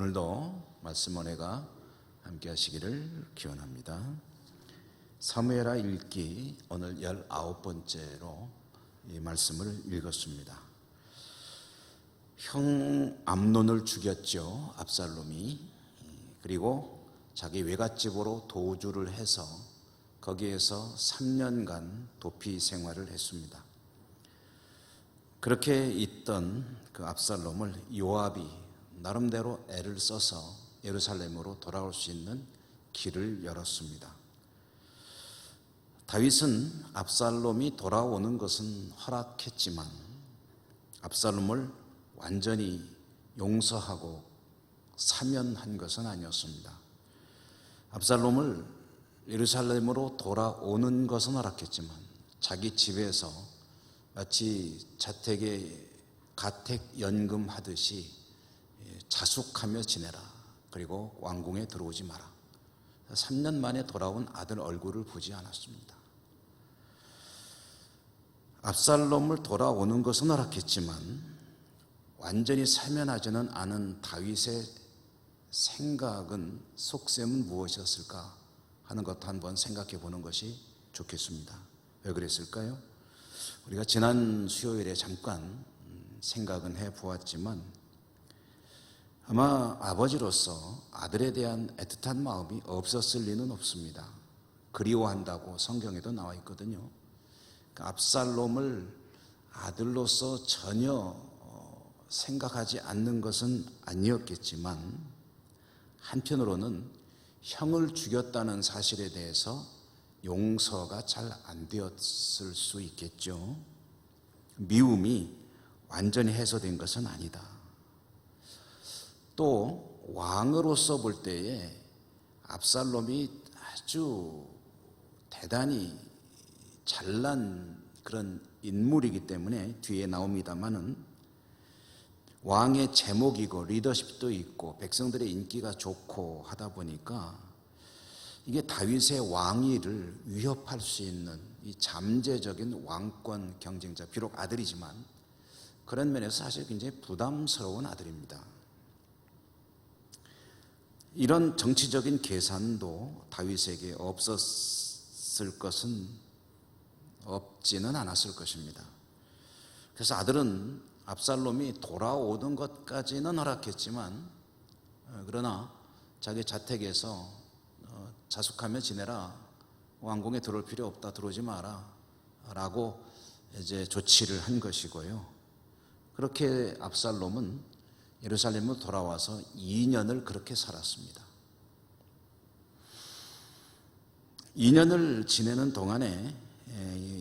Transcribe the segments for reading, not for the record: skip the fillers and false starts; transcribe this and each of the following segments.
오늘도 말씀 은혜가 함께 하시기를 기원합니다. 사무엘하 읽기 오늘 19번째로 이 말씀을 읽었습니다. 형 암논을 죽였죠, 압살롬이. 그리고 자기 외갓집으로 도주를 해서 거기에서 3년간 도피 생활을 했습니다. 그렇게 있던 그 압살롬을 요압이 나름대로 애를 써서 예루살렘으로 돌아올 수 있는 길을 열었습니다. 다윗은 압살롬이 돌아오는 것은 허락했지만 압살롬을 완전히 용서하고 사면한 것은 아니었습니다. 압살롬을 예루살렘으로 돌아오는 것은 허락했지만 자기 집에서 마치 자택에 가택연금 하듯이 자숙하며 지내라. 그리고 왕궁에 들어오지 마라. 3년 만에 돌아온 아들 얼굴을 보지 않았습니다. 압살롬을 돌아오는 것은 허락했지만 완전히 사면하지는 않은 다윗의 생각은, 속셈은 무엇이었을까 하는 것도 한번 생각해 보는 것이 좋겠습니다. 왜 그랬을까요? 우리가 지난 수요일에 잠깐 생각은 해 보았지만 아마 아버지로서 아들에 대한 애틋한 마음이 없었을 리는 없습니다. 그리워한다고 성경에도 나와 있거든요. 압살롬을 아들로서 전혀 생각하지 않는 것은 아니었겠지만 한편으로는 형을 죽였다는 사실에 대해서 용서가 잘 안 되었을 수 있겠죠. 미움이 완전히 해소된 것은 아니다. 또 왕으로서 볼 때에 압살롬이 아주 대단히 잘난 그런 인물이기 때문에 뒤에 나옵니다마는 왕의 제목이고 리더십도 있고 백성들의 인기가 좋고 하다 보니까 이게 다윗의 왕위를 위협할 수 있는 이 잠재적인 왕권 경쟁자, 비록 아들이지만 그런 면에서 사실 굉장히 부담스러운 아들입니다. 이런 정치적인 계산도 다윗에게 없었을 것은 없지는 않았을 것입니다. 그래서 아들은 압살롬이 돌아오는 것까지는 허락했지만 그러나 자기 자택에서 자숙하며 지내라, 왕궁에 들어올 필요 없다, 들어오지 마라 라고 이제 조치를 한 것이고요. 그렇게 압살롬은 예루살렘으로 돌아와서 2년을 그렇게 살았습니다. 2년을 지내는 동안에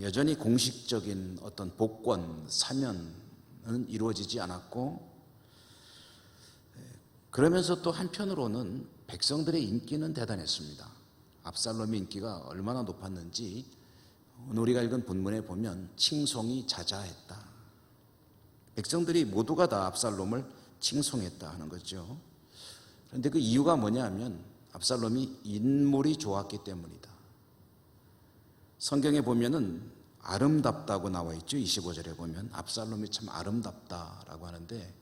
여전히 공식적인 어떤 복권, 사면은 이루어지지 않았고, 그러면서 또 한편으로는 백성들의 인기는 대단했습니다. 압살롬의 인기가 얼마나 높았는지 오늘 우리가 읽은 본문에 보면 칭송이 자자했다. 백성들이 모두가 다 압살롬을 칭송했다 하는 거죠. 그런데 그 이유가 뭐냐 하면 압살롬이 인물이 좋았기 때문이다. 성경에 보면은 아름답다고 나와 있죠. 25절에 보면 압살롬이 참 아름답다라고 하는데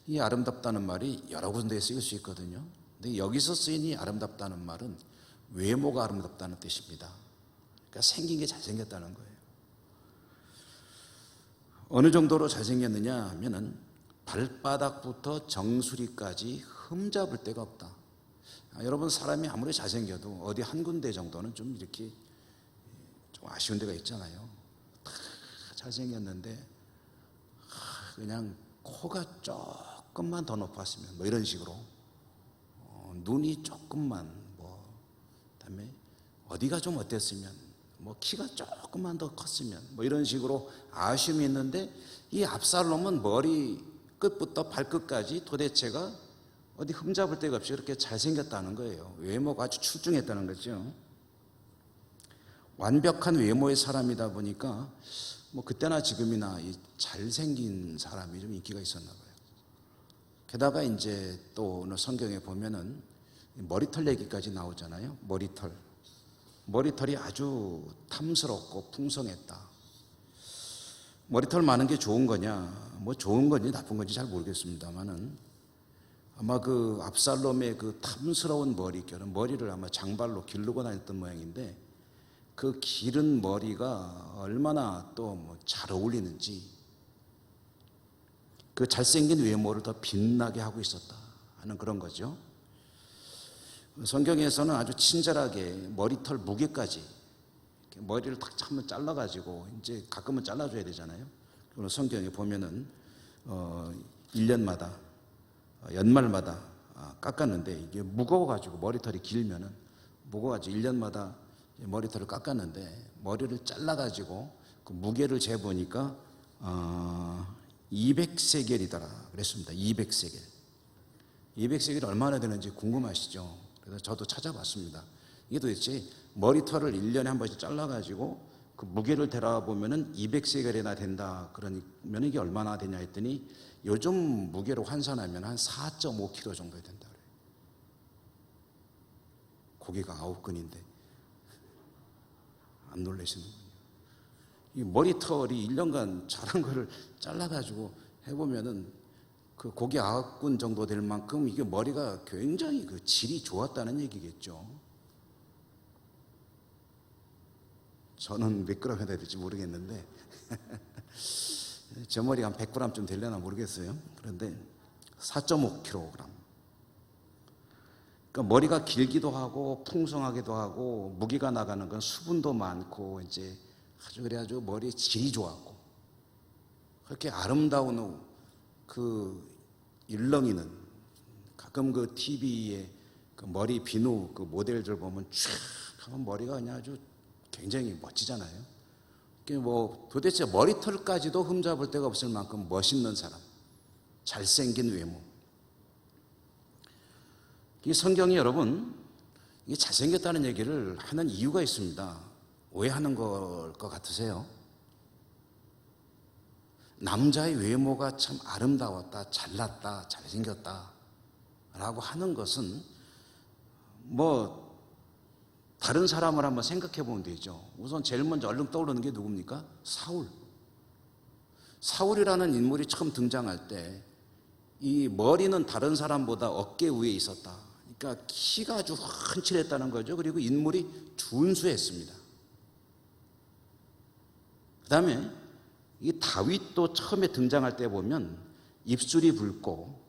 이 아름답다는 말이 여러 군데에 쓰일 수 있거든요. 근데 여기서 쓰인 이 아름답다는 말은 외모가 아름답다는 뜻입니다. 그러니까 생긴 게 잘생겼다는 거예요. 어느 정도로 잘생겼느냐 하면은 발바닥부터 정수리까지 흠잡을 데가 없다. 여러분, 사람이 아무리 잘생겨도 어디 한 군데 정도는 좀 이렇게 좀 아쉬운 데가 있잖아요. 다 잘생겼는데 그냥 코가 조금만 더 높았으면 뭐 이런 식으로, 눈이 조금만 그다음에 어디가 좀 어땠으면, 키가 조금만 더 컸으면 뭐 이런 식으로 아쉬움이 있는데 이 압살롬은 머리 끝부터 발끝까지 도대체가 어디 흠잡을 데가 없이 그렇게 잘생겼다는 거예요. 외모가 아주 출중했다는 거죠. 완벽한 외모의 사람이다 보니까 그때나 지금이나 이 잘생긴 사람이 좀 인기가 있었나 봐요. 게다가 이제 또 오늘 성경에 보면은 머리털 얘기까지 나오잖아요. 머리털이 아주 탐스럽고 풍성했다. 머리털 많은 게 좋은 거냐, 좋은 건지 나쁜 건지 잘 모르겠습니다만은 아마 그 압살롬의 그 탐스러운 머릿결은 머리를 아마 장발로 기르고 다녔던 모양인데 그 기른 머리가 얼마나 또 뭐 잘 어울리는지 그 잘생긴 외모를 더 빛나게 하고 있었다 하는 그런 거죠. 성경에서는 아주 친절하게 머리털 무게까지 머리를 탁 한번 잘라가지고 이제 가끔은 잘라줘야 되잖아요. 그리고 성경에 보면은 1년마다 연말마다 깎았는데 이게 무거워가지고 머리털이 길면은 무거워가지고 1년마다 머리털을 깎았는데 머리를 잘라가지고 그 무게를 재보니까 200세겔이더라 그랬습니다. 200세겔. 200세겔이 얼마나 되는지 궁금하시죠? 그래서 저도 찾아봤습니다. 이게 도대체 머리털을 1년에 한 번씩 잘라가지고 그 무게를 대라보면은 200세겔이나 된다. 그러면 이게 얼마나 되냐 했더니 요즘 무게로 환산하면 한 4.5kg 정도 된다 그래요. 고기가 9근인데 안 놀라시는군요. 이 머리털이 1년간 자란 거를 잘라가지고 해보면은 그 고기 9근 정도 될 만큼 이게 머리가 굉장히 그 질이 좋았다는 얘기겠죠. 저는 몇 그램 해야 될지 모르겠는데 제 머리가 한 100g쯤 되려나 모르겠어요. 그런데 4.5kg. 그러니까 머리가 길기도 하고 풍성하기도 하고 무게가 나가는 건 수분도 많고 이제 아주 그래가지고 머리의 질이 좋았고 그렇게 아름다운 그 일렁이는 가끔 그 TV에 그 머리 비누 그 모델들 보면 쫙 하면 머리가 그냥 아주 굉장히 멋지잖아요. 뭐 도대체 머리털까지도 흠잡을 데가 없을 만큼 멋있는 사람, 잘생긴 외모. 이 성경이 여러분 이 잘생겼다는 얘기를 하는 이유가 있습니다. 왜 하는 걸 것 같으세요? 남자의 외모가 참 아름다웠다, 잘났다, 잘생겼다 라고 하는 것은 뭐 다른 사람을 한번 생각해 보면 되죠. 우선 제일 먼저 얼른 떠오르는 게 누굽니까? 사울. 사울이라는 인물이 처음 등장할 때 이 머리는 다른 사람보다 어깨 위에 있었다. 그러니까 키가 아주 훤칠했다는 거죠. 그리고 인물이 준수했습니다. 그 다음에 이 다윗도 처음에 등장할 때 보면 입술이 붉고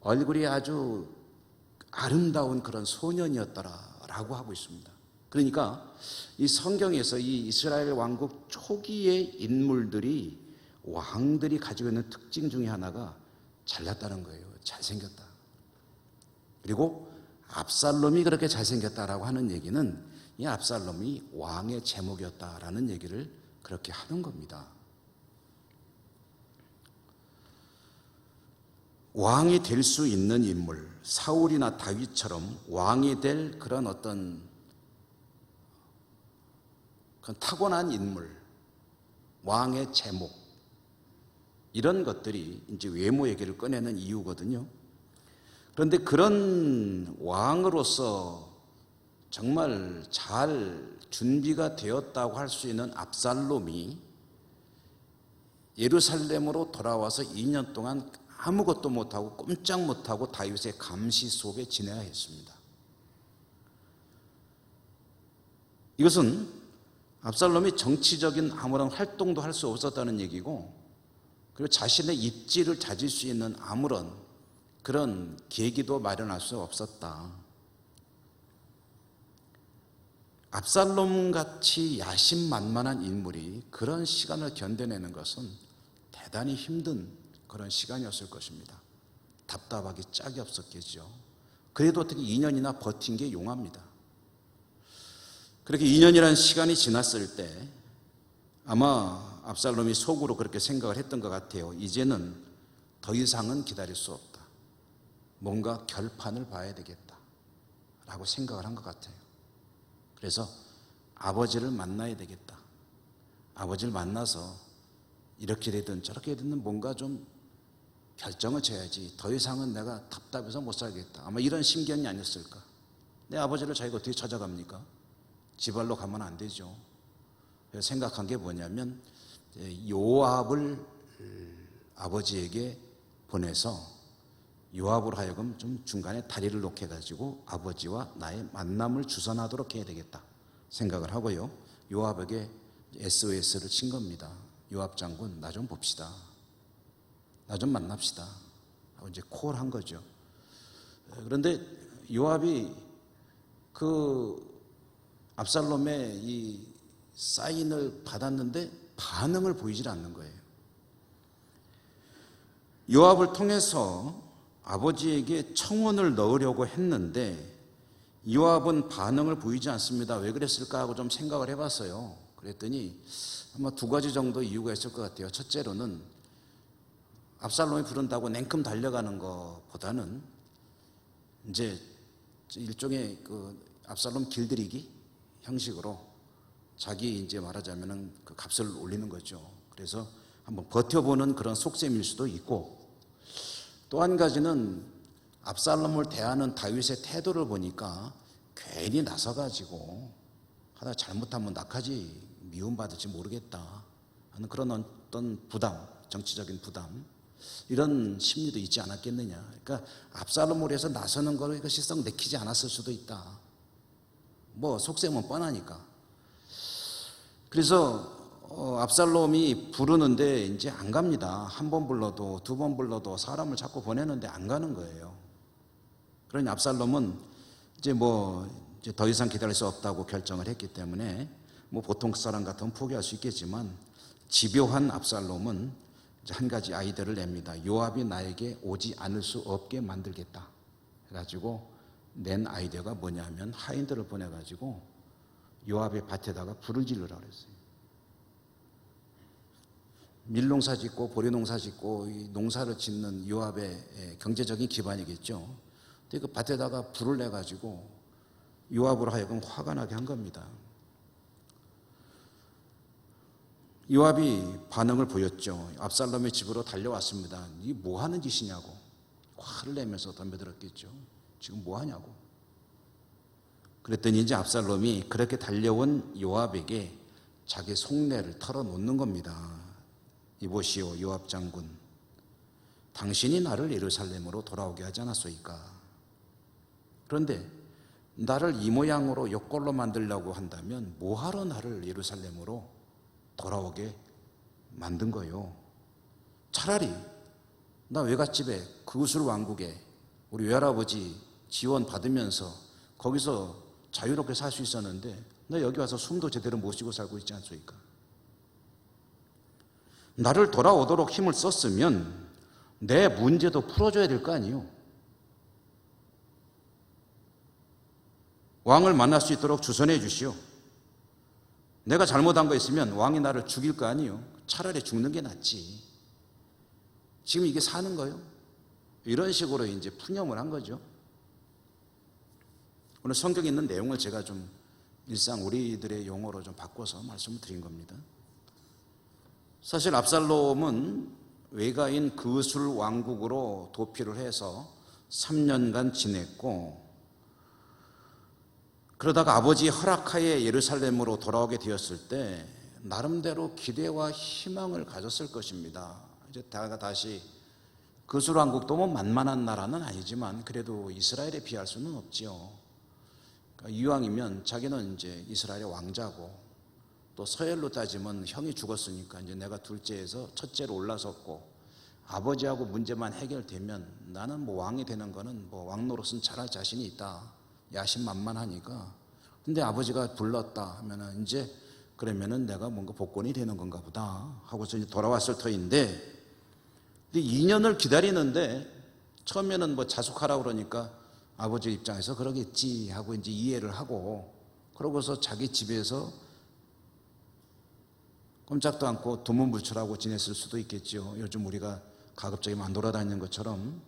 얼굴이 아주 아름다운 그런 소년이었더라라고 하고 있습니다. 그러니까 이 성경에서 이 이스라엘 왕국 초기의 인물들이 왕들이 가지고 있는 특징 중에 하나가 잘났다는 거예요. 잘생겼다. 그리고 압살롬이 그렇게 잘생겼다라고 하는 얘기는 이 압살롬이 왕의 제목이었다라는 얘기를 그렇게 하는 겁니다. 왕이 될 수 있는 인물, 사울이나 다윗처럼 왕이 될 그런 어떤 그런 타고난 인물, 왕의 제목, 이런 것들이 이제 외모 얘기를 꺼내는 이유거든요. 그런데 그런 왕으로서 정말 잘 준비가 되었다고 할 수 있는 압살롬이 예루살렘으로 돌아와서 2년 동안 아무것도 못하고 꼼짝 못하고 다윗의 감시 속에 지내야 했습니다. 이것은 압살롬이 정치적인 아무런 활동도 할 수 없었다는 얘기고, 그리고 자신의 입지를 다질 수 있는 아무런 그런 계기도 마련할 수 없었다. 압살롬 같이 야심만만한 인물이 그런 시간을 견뎌내는 것은 대단히 힘든 그런 시간이었을 것입니다. 답답하기 짝이 없었겠죠. 그래도 어떻게 2년이나 버틴 게 용합니다. 그렇게 2년이라는 시간이 지났을 때 아마 압살롬이 속으로 그렇게 생각을 했던 것 같아요. 이제는 더 이상은 기다릴 수 없다. 뭔가 결판을 봐야 되겠다 라고 생각을 한 것 같아요. 그래서 아버지를 만나야 되겠다. 아버지를 만나서 이렇게 되든 저렇게 되든 뭔가 좀 결정을 줘야지. 더 이상은 내가 답답해서 못 살겠다. 아마 이런 심경이 아니었을까. 내 아버지를 자기가 어떻게 찾아갑니까? 지발로 가면 안 되죠. 그래서 생각한 게 뭐냐면 요압을 아버지에게 보내서 요압으로 하여금 좀 중간에 다리를 놓게 해가지고 아버지와 나의 만남을 주선하도록 해야 되겠다 생각을 하고요. 요압에게 SOS를 친 겁니다. 요압 장군, 나 좀 봅시다. 나 좀 만납시다 하고 이제 콜한 거죠. 그런데 요압이 그 압살롬의 이 사인을 받았는데 반응을 보이질 않는 거예요. 요압을 통해서 아버지에게 청혼을 넣으려고 했는데 요압은 반응을 보이지 않습니다. 왜 그랬을까 하고 좀 생각을 해봤어요. 그랬더니 아마 두 가지 정도 이유가 있을 것 같아요. 첫째로는 압살롬이 부른다고 냉큼 달려가는 것보다는 이제 일종의 그 압살롬 길들이기 형식으로 자기 이제 말하자면은 그 값을 올리는 거죠. 그래서 한번 버텨보는 그런 속셈일 수도 있고, 또 한 가지는 압살롬을 대하는 다윗의 태도를 보니까 괜히 나서가지고 하다 잘못하면 나까지 미움받을지 모르겠다 하는 그런 어떤 부담, 정치적인 부담, 이런 심리도 있지 않았겠느냐. 그러니까 압살롬을 위해서 나서는 걸 이거 실상 내키지 않았을 수도 있다. 뭐 속셈은 뻔하니까. 그래서 압살롬이 부르는데 이제 안 갑니다. 한 번 불러도 두 번 불러도 사람을 자꾸 보내는데 안 가는 거예요. 그러니 압살롬은 이제 더 이상 기다릴 수 없다고 결정을 했기 때문에 뭐 보통 사람 같으면 포기할 수 있겠지만 집요한 압살롬은 이제 한 가지 아이디어를 냅니다. 요압이 나에게 오지 않을 수 없게 만들겠다 해가지고 낸 아이디어가 뭐냐면 하인들을 보내가지고 요압의 밭에다가 불을 지르라고 그랬어요. 밀농사 짓고 보리농사 짓고 이 농사를 짓는 요압의 경제적인 기반이겠죠. 근데 그 밭에다가 불을 내가지고 요압으로 하여금 화가 나게 한 겁니다. 요압이 반응을 보였죠. 압살롬의 집으로 달려왔습니다. 이게 뭐 하는 짓이냐고 화를 내면서 덤벼들었겠죠. 지금 뭐 하냐고. 그랬더니 이제 압살롬이 그렇게 달려온 요압에게 자기 속내를 털어놓는 겁니다. 이보시오 요압 장군, 당신이 나를 예루살렘으로 돌아오게 하지 않았소이까? 그런데 나를 이 모양으로 욕걸로 만들려고 한다면 뭐하러 나를 예루살렘으로 돌아오게 만든 거요? 차라리 나 외갓집에 그우슬 왕국에 우리 외할아버지 지원 받으면서 거기서 자유롭게 살 수 있었는데 나 여기 와서 숨도 제대로 못 쉬고 살고 있지 않습니까? 나를 돌아오도록 힘을 썼으면 내 문제도 풀어줘야 될 거 아니에요. 왕을 만날 수 있도록 주선해 주시오. 내가 잘못한 거 있으면 왕이 나를 죽일 거 아니에요. 차라리 죽는 게 낫지. 지금 이게 사는 거예요. 이런 식으로 이제 푸념을 한 거죠. 오늘 성경에 있는 내용을 제가 좀 일상 우리들의 용어로 좀 바꿔서 말씀을 드린 겁니다. 사실 압살롬은 외가인 그술 왕국으로 도피를 해서 3년간 지냈고, 그러다가 아버지의 허락하에 예루살렘으로 돌아오게 되었을 때 나름대로 기대와 희망을 가졌을 것입니다. 이제 다시 그술 왕국도 뭐 만만한 나라는 아니지만 그래도 이스라엘에 비할 수는 없지요. 그러니까 이왕이면 자기는 이제 이스라엘의 왕자고, 또 서열로 따지면 형이 죽었으니까 이제 내가 둘째에서 첫째로 올라섰고 아버지하고 문제만 해결되면 나는 뭐 왕이 되는 거는 뭐 왕노릇은 잘할 자신이 있다. 야심만만하니까. 근데 아버지가 불렀다 하면은 이제 그러면은 내가 뭔가 복권이 되는 건가 보다 하고서 이제 돌아왔을 터인데, 근데 2년을 기다리는데 처음에는 뭐 자숙하라고 그러니까 아버지 입장에서 그러겠지 하고 이제 이해를 하고, 그러고서 자기 집에서 꼼짝도 않고 두문불출하고 지냈을 수도 있겠죠. 요즘 우리가 가급적이면 안 돌아다니는 것처럼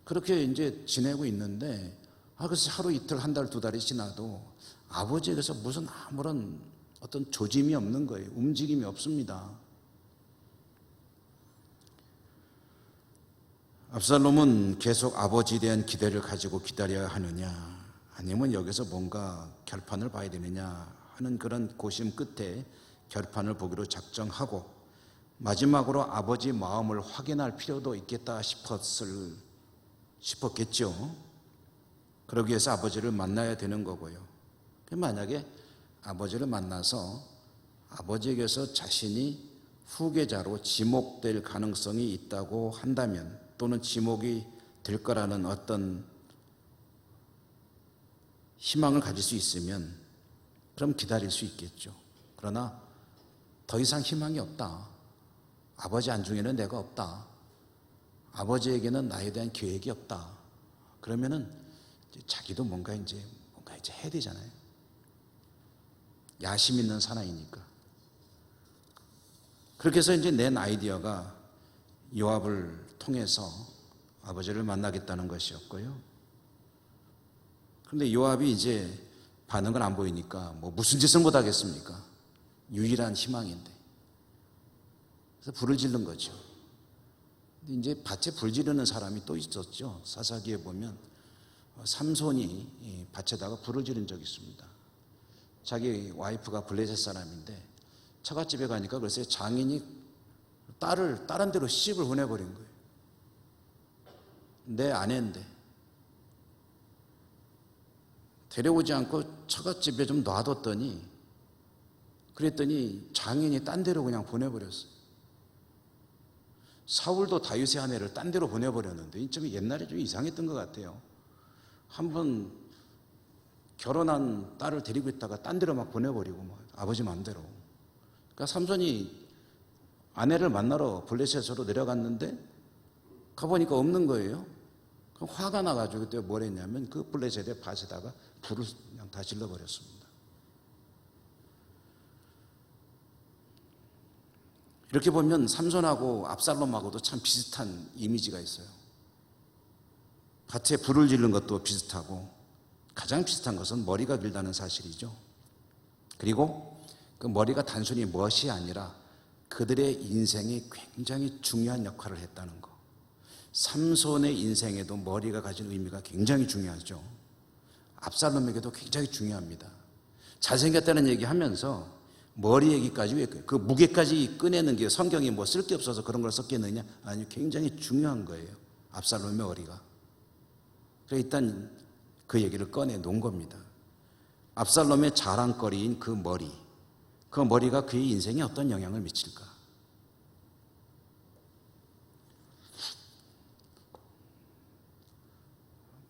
그렇게 이제 지내고 있는데, 그래서 하루 이틀 한 달 두 달이 지나도 아버지에게서 무슨 아무런 어떤 조짐이 없는 거예요. 움직임이 없습니다. 압살롬은 계속 아버지에 대한 기대를 가지고 기다려야 하느냐, 아니면 여기서 뭔가 결판을 봐야 되느냐 하는 그런 고심 끝에 결판을 보기로 작정하고 마지막으로 아버지 마음을 확인할 필요도 있겠다 싶었을 싶었겠죠. 그러기 위해서 아버지를 만나야 되는 거고요. 만약에 아버지를 만나서 아버지에게서 자신이 후계자로 지목될 가능성이 있다고 한다면, 또는 지목이 될 거라는 어떤 희망을 가질 수 있으면 그럼 기다릴 수 있겠죠. 그러나 더 이상 희망이 없다. 아버지 안중에는 내가 없다. 아버지에게는 나에 대한 계획이 없다. 그러면은 자기도 뭔가 이제 해야 되잖아요. 야심 있는 사나이니까. 그렇게 해서 이제 낸 아이디어가 요압을 통해서 아버지를 만나겠다는 것이었고요. 그런데 요압이 이제 반응을 안 보이니까 뭐 무슨 짓을 못 하겠습니까? 유일한 희망인데. 그래서 불을 지른 거죠. 근데 이제 밭에 불 지르는 사람이 또 있었죠. 사사기에 보면 삼손이 밭에다가 불을 지른 적이 있습니다. 자기 와이프가 블레셋 사람인데 처갓집에 가니까 글쎄 장인이 딸을 다른 데로 시집을 보내버린 거예요. 내 아내인데 데려오지 않고 처갓집에 좀 놔뒀더니, 그랬더니 장인이 딴 데로 그냥 보내버렸어요. 사울도 다윗의 아내를 딴 데로 보내버렸는데 좀 옛날에 좀 이상했던 것 같아요. 한번 결혼한 딸을 데리고 있다가 딴 데로 막 보내버리고 막 아버지 마음대로. 그러니까 삼손이 아내를 만나러 블레셋으로 내려갔는데 가보니까 없는 거예요. 그럼 화가 나가지고 그때 뭘 했냐면 그 블레셋의 밭에다가 불을 그냥 다 질러버렸습니다. 이렇게 보면 삼손하고 압살롬하고도 참 비슷한 이미지가 있어요. 밭에 불을 지른 것도 비슷하고, 가장 비슷한 것은 머리가 길다는 사실이죠. 그리고 그 머리가 단순히 멋이 아니라 그들의 인생에 굉장히 중요한 역할을 했다는 거. 삼손의 인생에도 머리가 가진 의미가 굉장히 중요하죠. 압살롬에게도 굉장히 중요합니다. 잘생겼다는 얘기하면서 머리 얘기까지 왜 그 무게까지 꺼내는 게 성경이 뭐 쓸 게 없어서 그런 걸 썼겠느냐? 아니, 굉장히 중요한 거예요. 압살롬의 머리가. 그래서 일단 그 얘기를 꺼내 놓은 겁니다. 압살롬의 자랑거리인 그 머리, 그 머리가 그의 인생에 어떤 영향을 미칠까?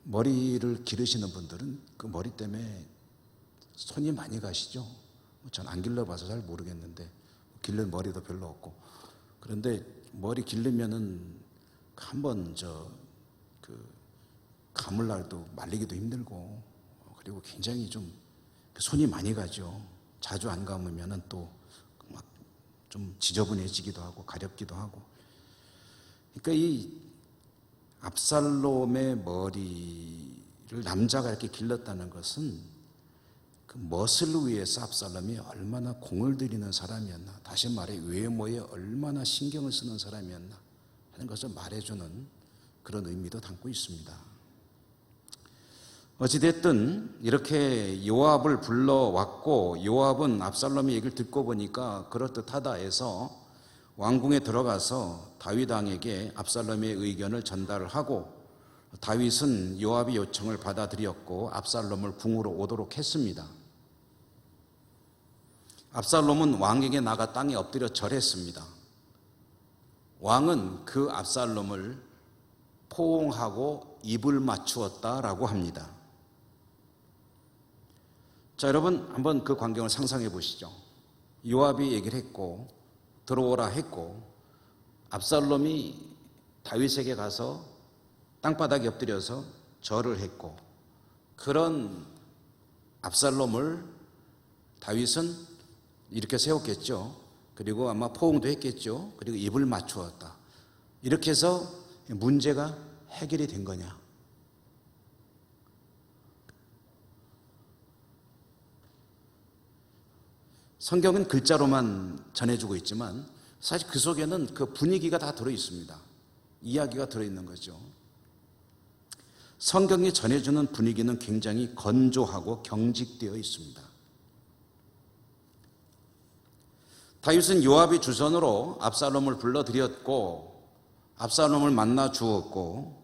머리를 기르시는 분들은 그 머리 때문에 손이 많이 가시죠. 전 안 길러봐서 잘 모르겠는데 길른 머리도 별로 없고. 그런데 머리 기르면은 한번 감을 날도 말리기도 힘들고, 그리고 굉장히 좀 손이 많이 가죠. 자주 안 감으면은 또 막 좀 지저분해지기도 하고 가렵기도 하고. 그러니까 이 압살롬의 머리를 남자가 이렇게 길렀다는 것은 그 멋을 위해서 압살롬이 얼마나 공을 들이는 사람이었나, 다시 말해 외모에 얼마나 신경을 쓰는 사람이었나 하는 것을 말해주는 그런 의미도 담고 있습니다. 어찌됐든 이렇게 요압을 불러왔고, 요압은 압살롬의 얘기를 듣고 보니까 그럴듯하다 해서 왕궁에 들어가서 다윗 왕에게 압살롬의 의견을 전달을 하고, 다윗은 요압의 요청을 받아들였고 압살롬을 궁으로 오도록 했습니다. 압살롬은 왕에게 나가 땅에 엎드려 절했습니다. 왕은 그 압살롬을 포옹하고 입을 맞추었다라고 합니다. 자, 여러분 한번 그 광경을 상상해 보시죠. 요압이 얘기를 했고 들어오라 했고, 압살롬이 다윗에게 가서 땅바닥에 엎드려서 절을 했고, 그런 압살롬을 다윗은 이렇게 세웠겠죠. 그리고 아마 포옹도 했겠죠. 그리고 입을 맞추었다. 이렇게 해서 문제가 해결이 된 거냐? 성경은 글자로만 전해주고 있지만 사실 그 속에는 그 분위기가 다 들어있습니다. 이야기가 들어있는 거죠. 성경이 전해주는 분위기는 굉장히 건조하고 경직되어 있습니다. 다윗은 요압의 주선으로 압살롬을 불러들였고 압살롬을 만나 주었고,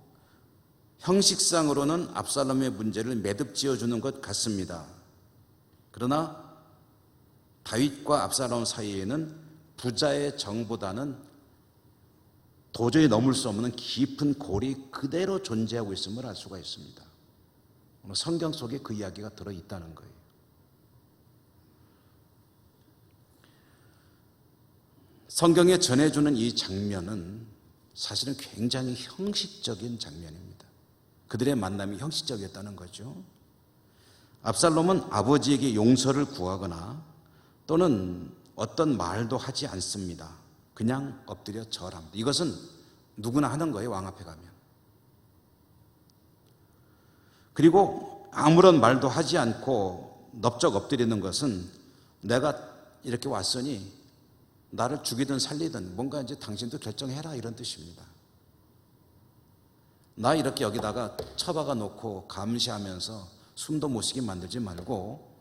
형식상으로는 압살롬의 문제를 매듭 지어주는 것 같습니다. 그러나 다윗과 압살롬 사이에는 부자의 정보다는 도저히 넘을 수 없는 깊은 골이 그대로 존재하고 있음을 알 수가 있습니다. 오늘 성경 속에 그 이야기가 들어있다는 거예요. 성경에 전해주는 이 장면은 사실은 굉장히 형식적인 장면입니다. 그들의 만남이 형식적이었다는 거죠. 압살롬은 아버지에게 용서를 구하거나 또는 어떤 말도 하지 않습니다. 그냥 엎드려 절합니다. 이것은 누구나 하는 거예요, 왕 앞에 가면. 그리고 아무런 말도 하지 않고 넙적 엎드리는 것은 내가 이렇게 왔으니 나를 죽이든 살리든 뭔가 이제 당신도 결정해라, 이런 뜻입니다. 나 이렇게 여기다가 처박아 놓고 감시하면서 숨도 못 쉬게 만들지 말고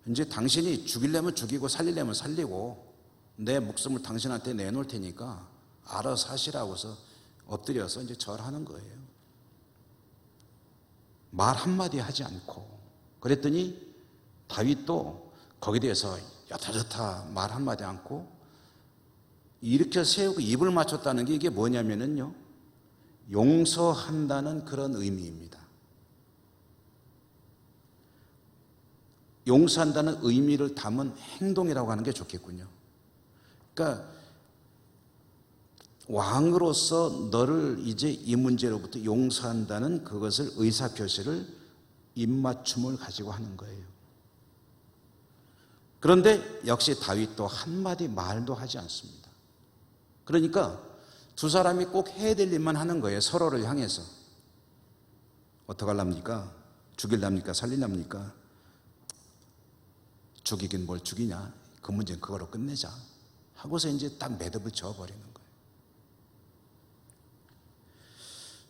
이제 당신이 죽이려면 죽이고 살리려면 살리고 내 목숨을 당신한테 내놓을 테니까 알아서 하시라고서 엎드려서 이제 절하는 거예요. 말 한마디 하지 않고. 그랬더니 다윗도 거기에 대해서 여타저타 말 한마디 않고 일으켜 세우고 입을 맞췄다는 게 이게 뭐냐면요, 용서한다는 그런 의미입니다. 용서한다는 의미를 담은 행동이라고 하는 게 좋겠군요. 그러니까 왕으로서 너를 이제 이 문제로부터 용서한다는 그것을 의사표시를 입맞춤을 가지고 하는 거예요. 그런데 역시 다윗도 한마디 말도 하지 않습니다. 그러니까 두 사람이 꼭 해야 될 일만 하는 거예요. 서로를 향해서. 어떡하랍니까? 죽일랍니까? 살릴랍니까? 죽이긴 뭘 죽이냐? 그 문제는 그거로 끝내자 하고서 이제 딱 매듭을 지어버리는 거예요.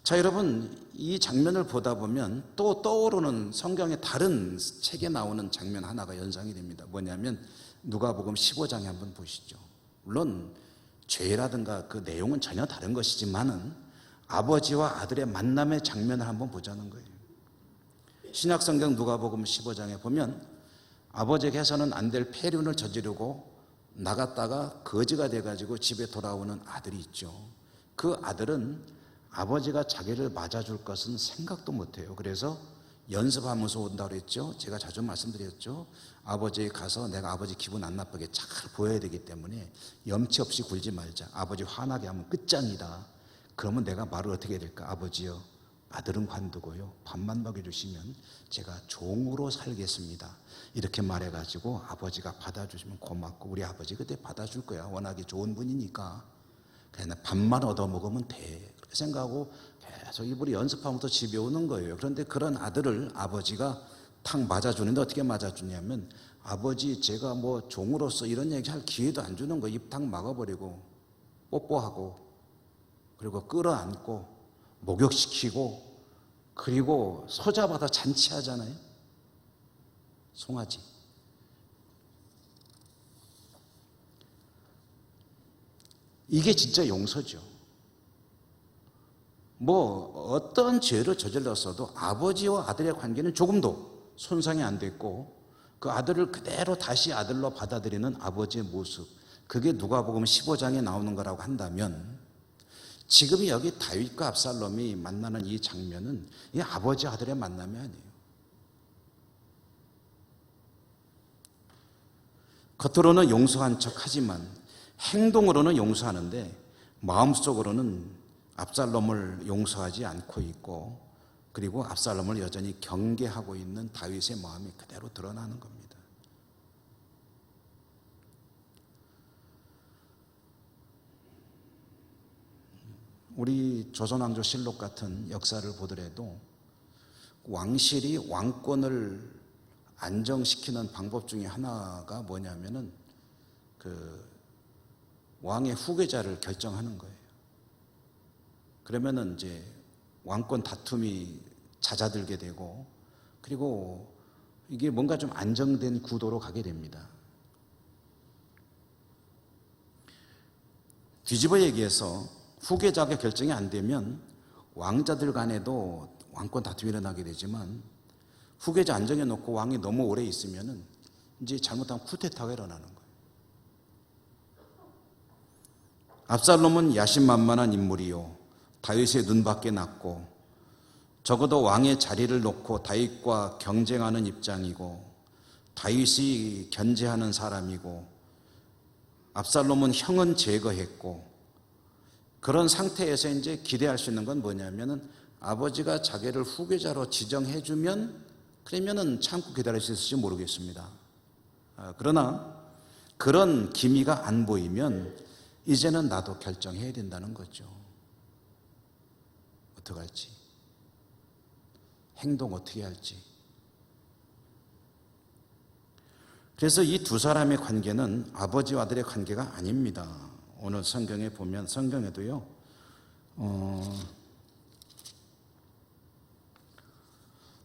자, 여러분, 이 장면을 보다 보면 또 떠오르는 성경의 다른 책에 나오는 장면 하나가 연상이 됩니다. 뭐냐면 누가복음 15장에 한번 보시죠. 물론 죄라든가 그 내용은 전혀 다른 것이지만은 아버지와 아들의 만남의 장면을 한번 보자는 거예요. 신약성경 누가복음 15장에 보면 아버지에게 해서는 안 될 폐륜을 저지르고 나갔다가 거지가 돼가지고 집에 돌아오는 아들이 있죠. 그 아들은 아버지가 자기를 맞아줄 것은 생각도 못해요. 그래서 연습하면서 온다고 그랬죠. 제가 자주 말씀드렸죠. 아버지에 가서 내가 아버지 기분 안 나쁘게 잘 보여야 되기 때문에 염치 없이 굴지 말자. 아버지 화나게 하면 끝장이다. 그러면 내가 말을 어떻게 해야 될까? 아버지요, 아들은 관두고요, 밥만 먹여주시면 제가 종으로 살겠습니다. 이렇게 말해가지고 아버지가 받아주시면 고맙고, 우리 아버지 그때 받아줄 거야. 워낙에 좋은 분이니까 그냥 밥만 얻어먹으면 돼. 그렇게 생각하고 계속 입으로 연습하면서 집에 오는 거예요. 그런데 그런 아들을 아버지가 탁 맞아주는데 어떻게 맞아주냐면, 아버지 제가 뭐 종으로서 이런 얘기 할 기회도 안 주는 거예요. 입 탁 막아버리고 뽀뽀하고 그리고 끌어안고 목욕시키고 그리고 소잡아서 잔치하잖아요. 송아지. 이게 진짜 용서죠. 뭐 어떤 죄를 저질렀어도 아버지와 아들의 관계는 조금도 손상이 안 됐고 그 아들을 그대로 다시 아들로 받아들이는 아버지의 모습, 그게 누가복음 15장에 나오는 거라고 한다면, 지금 여기 다윗과 압살롬이 만나는 이 장면은 이 아버지 아들의 만남이 아니에요. 겉으로는 용서한 척하지만 행동으로는 용서하는데 마음속으로는 압살롬을 용서하지 않고 있고, 그리고 압살롬을 여전히 경계하고 있는 다윗의 마음이 그대로 드러나는 겁니다. 우리 조선왕조실록 같은 역사를 보더라도 왕실이 왕권을 안정시키는 방법 중에 하나가 뭐냐면은 그 왕의 후계자를 결정하는 거예요. 그러면은 이제 왕권 다툼이 잦아들게 되고, 그리고 이게 뭔가 좀 안정된 구도로 가게 됩니다. 뒤집어 얘기해서 후계자가 결정이 안 되면 왕자들 간에도 왕권 다툼이 일어나게 되지만 후계자 안정해놓고 왕이 너무 오래 있으면은 이제 잘못하면 쿠데타가 일어나는 거예요. 압살롬은 야심만만한 인물이요 다윗의 눈밖에 났고 적어도 왕의 자리를 놓고 다윗과 경쟁하는 입장이고 다윗이 견제하는 사람이고 압살롬은 형은 제거했고 그런 상태에서 이제 기대할 수 있는 건 뭐냐면은 아버지가 자기를 후계자로 지정해주면 그러면은 참고 기다릴 수 있을지 모르겠습니다. 그러나 그런 기미가 안 보이면 이제는 나도 결정해야 된다는 거죠. 어떻게 할지, 행동 어떻게 할지. 그래서 이 두 사람의 관계는 아버지와 아들의 관계가 아닙니다. 오늘 성경에 보면 성경에도요.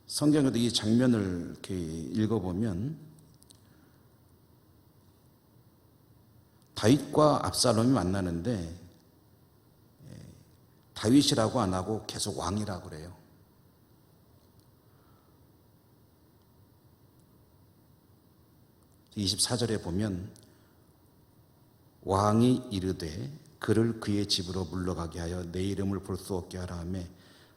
성경에도 이 장면을 이렇게 읽어보면 다윗과 압살롬이 만나는데 다윗이라고 안 하고 계속 왕이라고 그래요. (24절에) 보면 왕이 이르되 그를 그의 집으로 물러가게 하여 내 이름을 볼 수 없게 하라 하며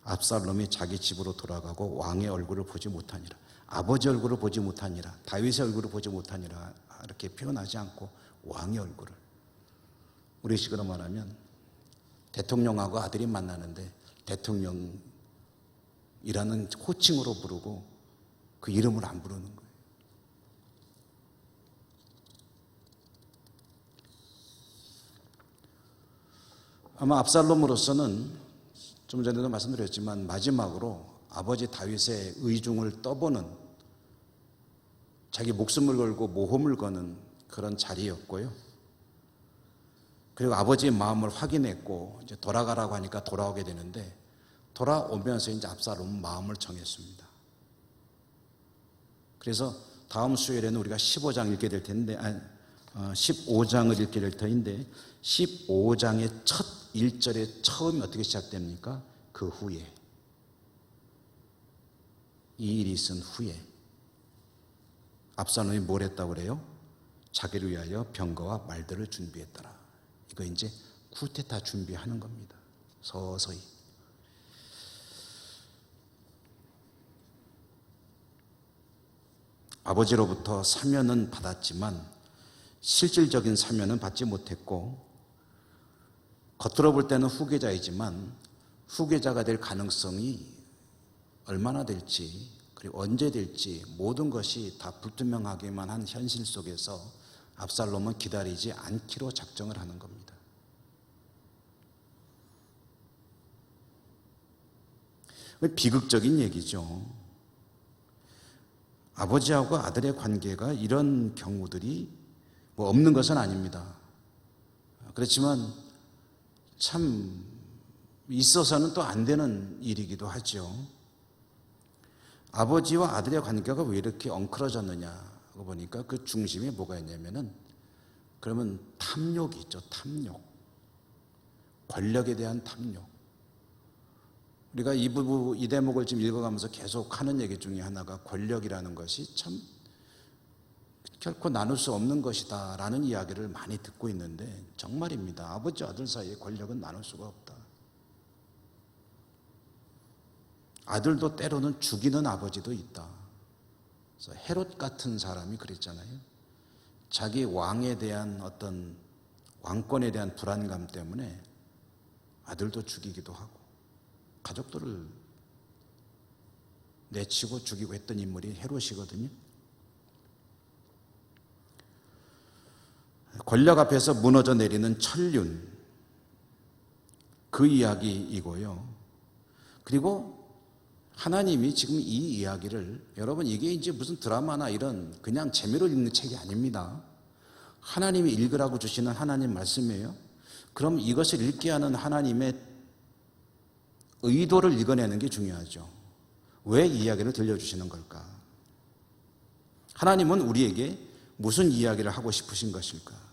압살롬이 자기 집으로 돌아가고 왕의 얼굴을 보지 못하니라. 아버지 얼굴을 보지 못하니라. 다윗의 얼굴을 보지 못하니라. 이렇게 표현하지 않고 왕의 얼굴을. 우리 식으로 말하면 대통령하고 아들이 만나는데 대통령이라는 호칭으로 부르고 그 이름을 안 부르는 거예요. 아마 압살롬으로서는 좀 전에도 말씀드렸지만 마지막으로 아버지 다윗의 의중을 떠보는, 자기 목숨을 걸고 모험을 거는 그런 자리였고요. 그리고 아버지의 마음을 확인했고 이제 돌아가라고 하니까 돌아오게 되는데, 돌아오면서 이제 압살롬은 마음을 정했습니다. 그래서 다음 수요일에는 우리가 15장 읽게 될 텐데, 15장을 읽게 될 터인데 15장의 첫 1절의 처음이 어떻게 시작됩니까? 그 후에, 이 일이 있은 후에 압살롬이 뭘 했다고 그래요? 자기를 위하여 병거와 말들을 준비했더라. 이거 이제 쿠데타 준비하는 겁니다. 서서히. 아버지로부터 사면은 받았지만 실질적인 사면은 받지 못했고, 겉으로 볼 때는 후계자이지만 후계자가 될 가능성이 얼마나 될지, 그리고 언제 될지 모든 것이 다 불투명하게만 한 현실 속에서 압살롬은 기다리지 않기로 작정을 하는 겁니다. 비극적인 얘기죠. 아버지하고 아들의 관계가 이런 경우들이 뭐 없는 것은 아닙니다. 그렇지만 참 있어서는 또 안 되는 일이기도 하죠. 아버지와 아들의 관계가 왜 이렇게 엉클어졌느냐 보니까 그 중심에 뭐가 있냐면은, 그러면 탐욕이 있죠. 탐욕. 권력에 대한 탐욕. 우리가 이 대목을 지금 읽어가면서 계속 하는 얘기 중에 하나가 권력이라는 것이 참 결코 나눌 수 없는 것이다 라는 이야기를 많이 듣고 있는데, 정말입니다. 아버지 아들 사이에 권력은 나눌 수가 없다. 아들도 때로는 죽이는 아버지도 있다. 그래서 헤롯 같은 사람이 그랬잖아요. 자기 왕에 대한 어떤 왕권에 대한 불안감 때문에 아들도 죽이기도 하고 가족들을 내치고 죽이고 했던 인물이 헤롯이거든요. 권력 앞에서 무너져 내리는 천륜, 그 이야기이고요. 그리고 하나님이 지금 이 이야기를, 여러분 이게 이제 무슨 드라마나 이런 그냥 재미로 읽는 책이 아닙니다. 하나님이 읽으라고 주시는 하나님 말씀이에요. 그럼 이것을 읽게 하는 하나님의 의도를 읽어내는 게 중요하죠. 왜 이 이야기를 들려주시는 걸까? 하나님은 우리에게 무슨 이야기를 하고 싶으신 것일까?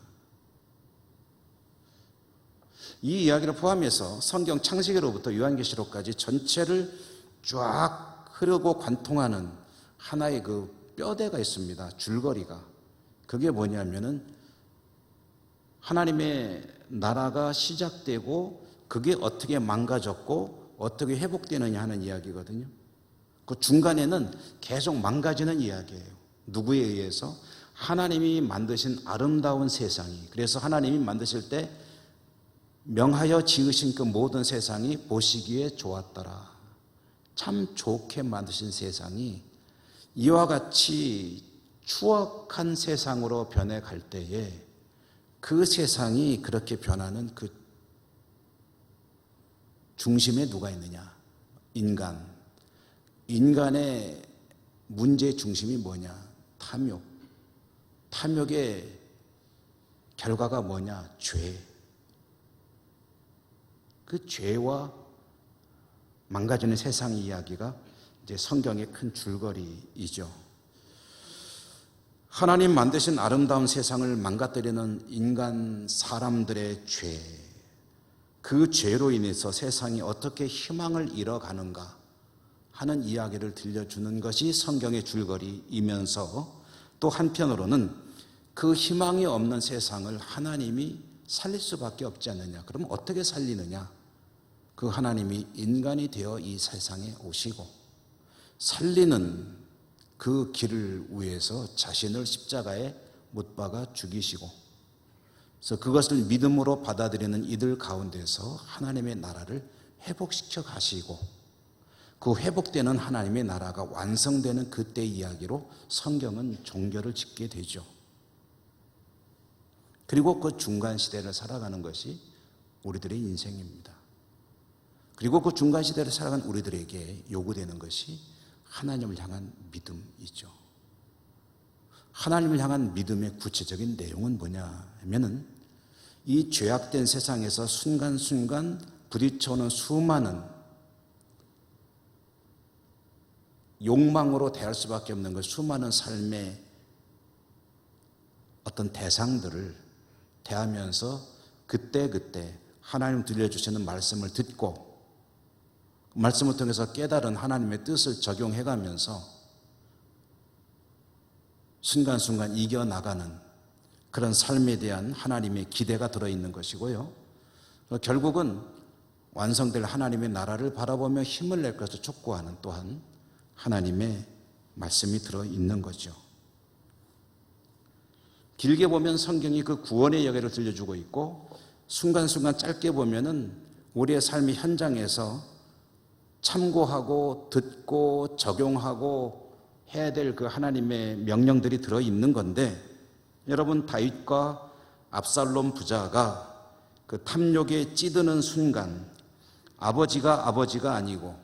이 이야기를 포함해서 성경 창세기로부터 요한계시록까지 전체를 쫙 흐르고 관통하는 하나의 그 뼈대가 있습니다. 줄거리가. 그게 뭐냐면은 하나님의 나라가 시작되고 그게 어떻게 망가졌고 어떻게 회복되느냐 하는 이야기거든요. 그 중간에는 계속 망가지는 이야기예요. 누구에 의해서? 하나님이 만드신 아름다운 세상이, 그래서 하나님이 만드실 때 명하여 지으신 그 모든 세상이 보시기에 좋았더라. 참 좋게 만드신 세상이 이와 같이 추악한 세상으로 변해갈 때에 그 세상이 그렇게 변하는 그 중심에 누가 있느냐? 인간. 인간의 문제의 중심이 뭐냐? 탐욕. 탐욕의 결과가 뭐냐? 죄. 그 죄와 망가지는 세상 이야기가 이제 성경의 큰 줄거리이죠. 하나님 만드신 아름다운 세상을 망가뜨리는 인간 사람들의 죄, 그 죄로 인해서 세상이 어떻게 희망을 잃어가는가 하는 이야기를 들려주는 것이 성경의 줄거리이면서 또 한편으로는 그 희망이 없는 세상을 하나님이 살릴 수밖에 없지 않느냐. 그럼 어떻게 살리느냐? 그 하나님이 인간이 되어 이 세상에 오시고 살리는 그 길을 위해서 자신을 십자가에 못 박아 죽이시고, 그래서 그것을 믿음으로 받아들이는 이들 가운데서 하나님의 나라를 회복시켜 가시고 그 회복되는 하나님의 나라가 완성되는 그때 이야기로 성경은 종교를 짓게 되죠. 그리고 그 중간 시대를 살아가는 것이 우리들의 인생입니다. 그리고 그 중간 시대를 살아가는 우리들에게 요구되는 것이 하나님을 향한 믿음이죠. 하나님을 향한 믿음의 구체적인 내용은 뭐냐 하면은 이 죄악된 세상에서 순간순간 부딪혀오는 수많은 욕망으로 대할 수밖에 없는 그 수많은 삶의 어떤 대상들을 대하면서 그때그때 하나님 들려주시는 말씀을 듣고 말씀을 통해서 깨달은 하나님의 뜻을 적용해가면서 순간순간 이겨나가는 그런 삶에 대한 하나님의 기대가 들어있는 것이고요. 결국은 완성될 하나님의 나라를 바라보며 힘을 낼 것을 촉구하는 또한 하나님의 말씀이 들어있는 거죠. 길게 보면 성경이 그 구원의 여개를 들려주고 있고 순간순간 짧게 보면은 우리의 삶의 현장에서 참고하고 듣고 적용하고 해야 될 그 하나님의 명령들이 들어있는 건데, 여러분 다윗과 압살롬 부자가 그 탐욕에 찌드는 순간 아버지가 아버지가 아니고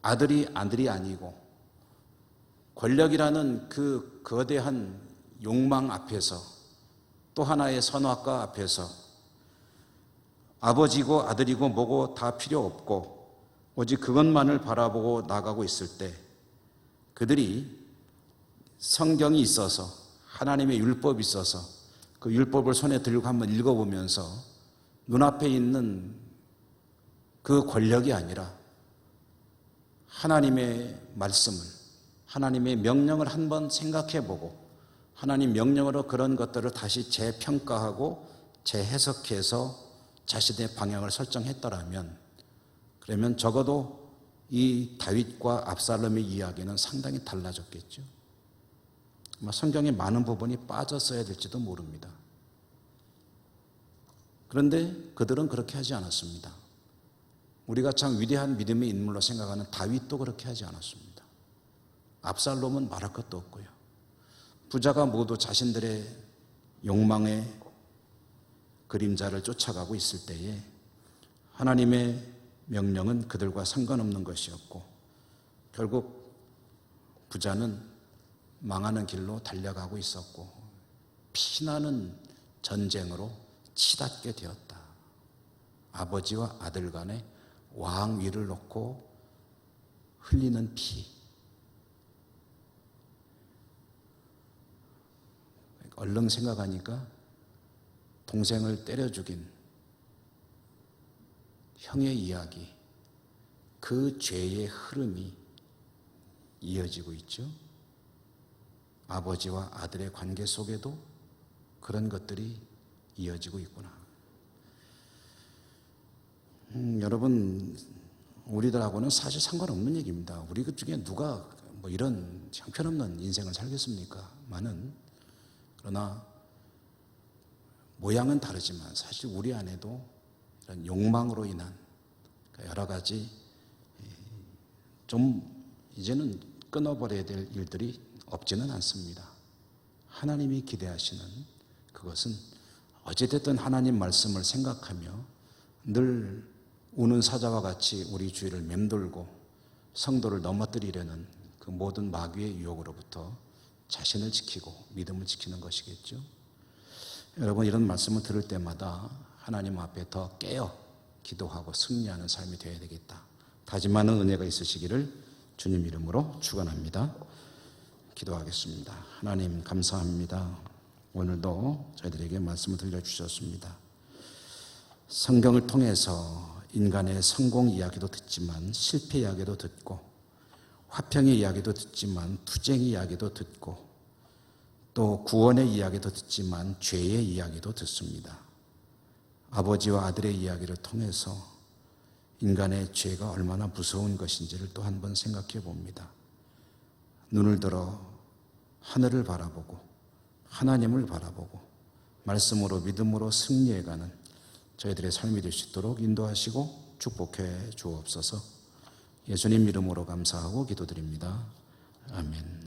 아들이 아들이 아니고 권력이라는 그 거대한 욕망 앞에서 또 하나의 선악과 앞에서 아버지고 아들이고 뭐고 다 필요 없고 오직 그것만을 바라보고 나가고 있을 때 그들이 성경이 있어서 하나님의 율법이 있어서 그 율법을 손에 들고 한번 읽어보면서 눈앞에 있는 그 권력이 아니라 하나님의 말씀을, 하나님의 명령을 한번 생각해보고 하나님 명령으로 그런 것들을 다시 재평가하고 재해석해서 자신의 방향을 설정했더라면, 그러면 적어도 이 다윗과 압살롬의 이야기는 상당히 달라졌겠죠. 성경의 많은 부분이 빠졌어야 될지도 모릅니다. 그런데 그들은 그렇게 하지 않았습니다. 우리가 참 위대한 믿음의 인물로 생각하는 다윗도 그렇게 하지 않았습니다. 압살롬은 말할 것도 없고요. 부자가 모두 자신들의 욕망의 그림자를 쫓아가고 있을 때에 하나님의 명령은 그들과 상관없는 것이었고 결국 부자는 망하는 길로 달려가고 있었고 피나는 전쟁으로 치닫게 되었다. 아버지와 아들 간에 왕위를 놓고 흘리는 피. 얼른 생각하니까 동생을 때려 죽인 형의 이야기, 그 죄의 흐름이 이어지고 있죠. 아버지와 아들의 관계 속에도 그런 것들이 이어지고 있구나. 여러분, 우리들하고는 사실 상관없는 얘기입니다. 우리 그 중에 누가 뭐 이런 형편없는 인생을 살겠습니까? 그러나 모양은 다르지만 사실 우리 안에도 이런 욕망으로 인한 여러 가지 좀 이제는 끊어버려야 될 일들이 없지는 않습니다. 하나님이 기대하시는 그것은 어찌됐든 하나님 말씀을 생각하며 늘 우는 사자와 같이 우리 주위를 맴돌고 성도를 넘어뜨리려는 그 모든 마귀의 유혹으로부터 자신을 지키고 믿음을 지키는 것이겠죠. 여러분, 이런 말씀을 들을 때마다 하나님 앞에 더 깨어 기도하고 승리하는 삶이 되어야 되겠다 다짐하는 은혜가 있으시기를 주님 이름으로 축원합니다. 기도하겠습니다. 하나님 감사합니다. 오늘도 저희들에게 말씀을 들려주셨습니다. 성경을 통해서 인간의 성공 이야기도 듣지만 실패 이야기도 듣고 화평의 이야기도 듣지만 투쟁의 이야기도 듣고 또 구원의 이야기도 듣지만 죄의 이야기도 듣습니다. 아버지와 아들의 이야기를 통해서 인간의 죄가 얼마나 무서운 것인지를 또 한 번 생각해 봅니다. 눈을 들어 하늘을 바라보고 하나님을 바라보고 말씀으로 믿음으로 승리해가는 저희들의 삶이 될 수 있도록 인도하시고 축복해 주옵소서. 예수님 이름으로 감사하고 기도드립니다. 아멘.